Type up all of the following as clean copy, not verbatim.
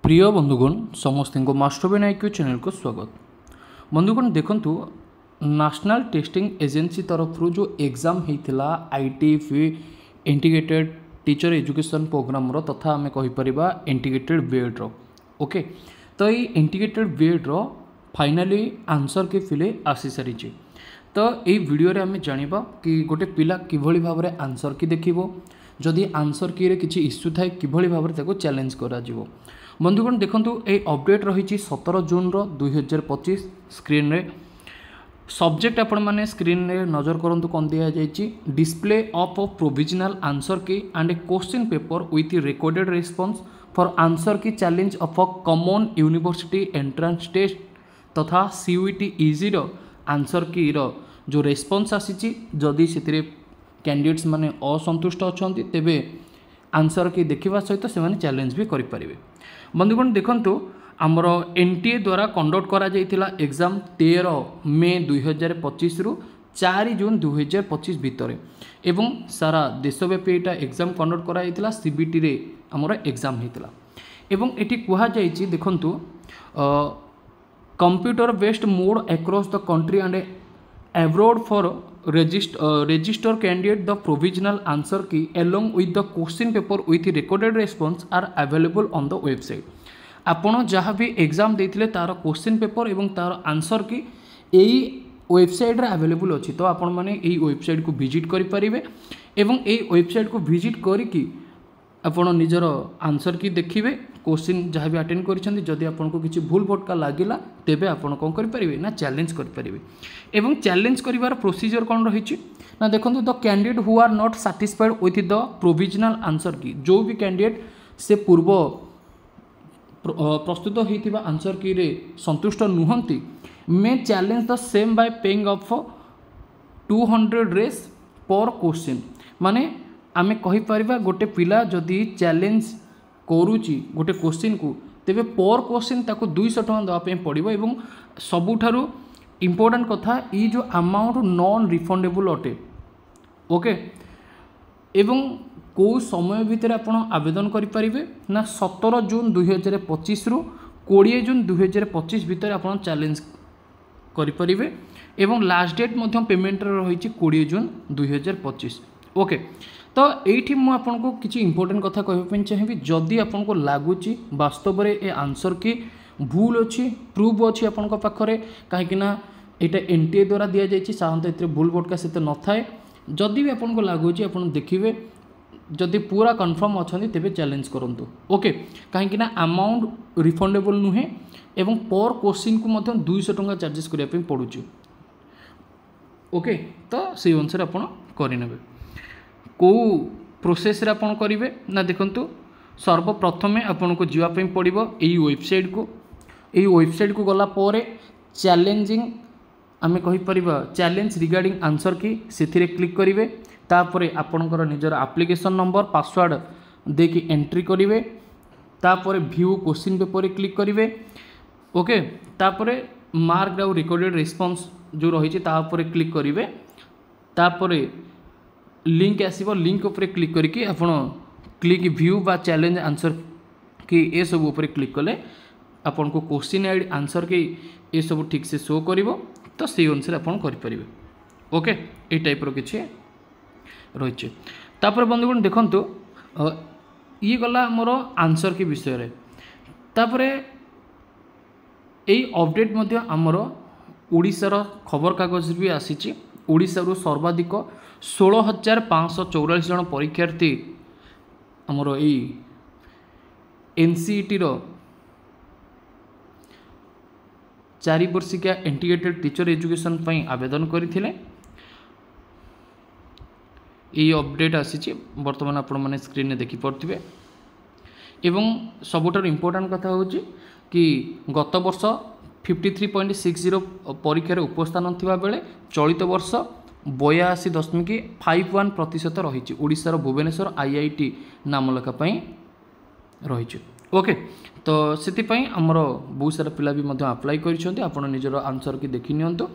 प्रिय बंधुगण समस्त को मास्टर बेन आईक्यू चैनल को स्वागत। बंधुगण देखु नेशनल टेस्टिंग एजेंसी तरफ जो एग्जाम होता आईटीएफई इंटीग्रेटेड टीचर एजुकेशन प्रोग्राम तथा आम कहीपर इंटीग्रेटेड बीएड ओके। तो ये इंटीग्रेटेड बीएड फाइनाली आंसर की फिले आसी सारी। तो ये वीडियो आम जाना कि गोटे पिला किभली भाव में आंसर की देखिबो, जदि आंसर की रे किछि इश्यू थाए किभली भाव में ताको चैलेंज करा जिवो। बंधुगण देखु ये अपडेट रही 17 जून 2025 स्क्रीन रे सब्जेक्ट आपण माने स्क्रीन रे नजर करंतु कौन दिया जाइछि display of provisional answer key and a question paper with recorded response for answer key challenge of a common university entrance test तथा सीयूईटी इजी रो आंसर की रो जो रिस्पांस आसी जदि से कैंडिडेट्स माने असंतुष्ट अच्छा तेबे आंसर की देखा सहित से चैलेंज भी करें। बंधुगण देखंतु आमर एनटीए द्वारा कंडक्ट करा जाइथिला एग्जाम 13 मे 2025 रु 4 जून 2025 भितर एवं सारा देशव्यापी एटा एग्जाम कंडक्ट करा जाइथिला सीबीटी रे आमर एग्जाम हेतिला एवं एटी कुहा जाइछि देखंतु computer based mode across the country and abroad for register candidate the provisional answer key along with the question paper with recorded response are available on the website। आपण जहाँ भी exam देथिले तार question paper एवं तार answer की यही website रे available अच्छी। तो आपण माने यही वेबसाइट को विजिट करि परिबे एवं यही वेबसाइट को विजिट करिकी आपण निजर आंसर की देखिए क्वेश्चन जहाँ भी अटेंड करिसेंती जदि आपको किसी भूल भटका लगिला तेबे आपण कौन करें ना चैलेंज करें। एवं चैलेंज करिवार प्रोसीजर कौन रही ना देखो the candidate who are not satisfied with the provisional answer key जो भी कैंडिडेट से पूर्व प्रस्तुत होता आंसर की रे संतुष्ट नुहंती मे challenge the same by paying of 200 Rs per question. माने आमे कहि परिबा गोटे पिला जदि चैलेंज करूची गोटे क्वेश्चन को तेबे पर क्वेश्चन ताको 200 टका देवा पे पड़िबो एवं सबुठारु इम्पोर्टेंट कथा ई जो अमाउंट नॉन रिफंडेबल अटे ओके। एवं को समय भितर आपण आवेदन करि परिबे ना 17 जून 2025 रु 20 जून 2025 भितर आपण चैलेंज करि परिबे एवं लास्ट डेट मध्य पेमेंट रही 20 जून 2025 ओके। तो ये मुझे किसी इंपोर्टेंट कथा कहवाई चाहिए जदि आपको लगुच वास्तव में ये आंसर की भूल अच्छी प्रूफ अच्छी आपण पाखे कहीं यहाँ एनटीए द्वारा दि जाइए साधारणतः ये भूल भटका से न थाए जदि भी आपको लगुच आप देखिए जदि पूरा कन्फर्म अच्छा तेरे चैलेंज करूँ ओके। कहीं अमाउंट रिफंडेबल नुहे एवं पर क्वेश्चन को 200 टका चार्जेस करने पड़ुची ओके। तो से अनुसार आप करें को प्रोसेस रे आपण करिवे ना देखंतु सर्वप्रथमे आपण को जीवा पड़िबो एई वेबसाइट को गला पोरे चैलेंजिंग आमे कहि परिबा चैलेंज रिगार्डिंग आंसर की सेथिरे क्लिक करिवे तापरे आपणकर निजर एप्लिकेशन नंबर पासवर्ड देकी एंट्री करिवे तापरे व्यू क्वेश्चन पेपर क्लिक करिवे ओके। तापरे मार्क आउ रिकॉर्डेड रिस्पांस जो रही तापरे क्लिक करिवे तापरे लिंक आसीबो लिंक ऊपर क्लिक करके आपण क्लिक व्यू बा चैलेंज आंसर कि ए सब ऊपर क्लिक कले आपन को क्वेश्चन आईडी आंसर के ए सब ठीक से शो करिवो तो से अनुसार आपण करि परिबे ओके। ए टाइप रो किछि रहिছে तापर बंधुगण देखंतु ये गला मोर आंसर के विषय रे तापर ए अपडेट मध्य हमर ओडिसा रो खबर कागज भी आसीछि। ओडिसा रो सर्वाधिक 16,544 जन परीक्षार्थी आमर यही एनसीईटी रो 4 वर्षिका इंटीग्रेटेड टीचर एजुकेशन पई आवेदन करथिले। ये अपडेट आसी बर्तमान आपण माने स्क्रीन में देखि पड़थिबे एवं सबुठार इंपोर्टेंट कथा होची कि गत वर्ष 53.60 परीक्षार उपस्थान थिबा बेले चलित वर्ष 82.51% रही ओडिशार भुवनेश्वर आईआईटी नाम लेखापी रही ओके। तो से आमर बहुत सारा पिला भी अप्लाई कर निजर आंसर की देखी नियंतु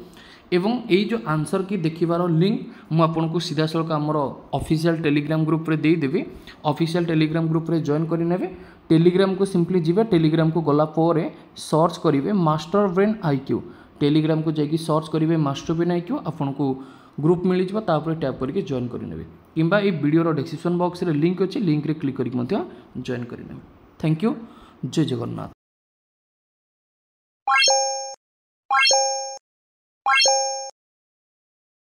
एवं यही जो आंसर की देखिबार लिंक मु आपको सीधा सड़क आमर ऑफिशियल टेलीग्राम ग्रुप रे देदेवि ऑफिशियल टेलीग्राम ग्रुप रे जॉइन करेंगे टेलीग्राम को सिंपली जी टेलीग्राम को गला पर सर्च करेंगे मास्टर ब्रेन आईक्यू टेलीग्राम को जाकि सर्च करेंगे मास्टर ब्रेन आईक्यू आपन को ग्रुप मिल जापर टैप करके जॉइन करेंगे किंबा ये वीडियो डिस्क्रिप्शन बॉक्स रे लिंक अच्छी लिंक रे क्लिक करके जॉइन करेंगे। Thank you. जय जगन्नाथ।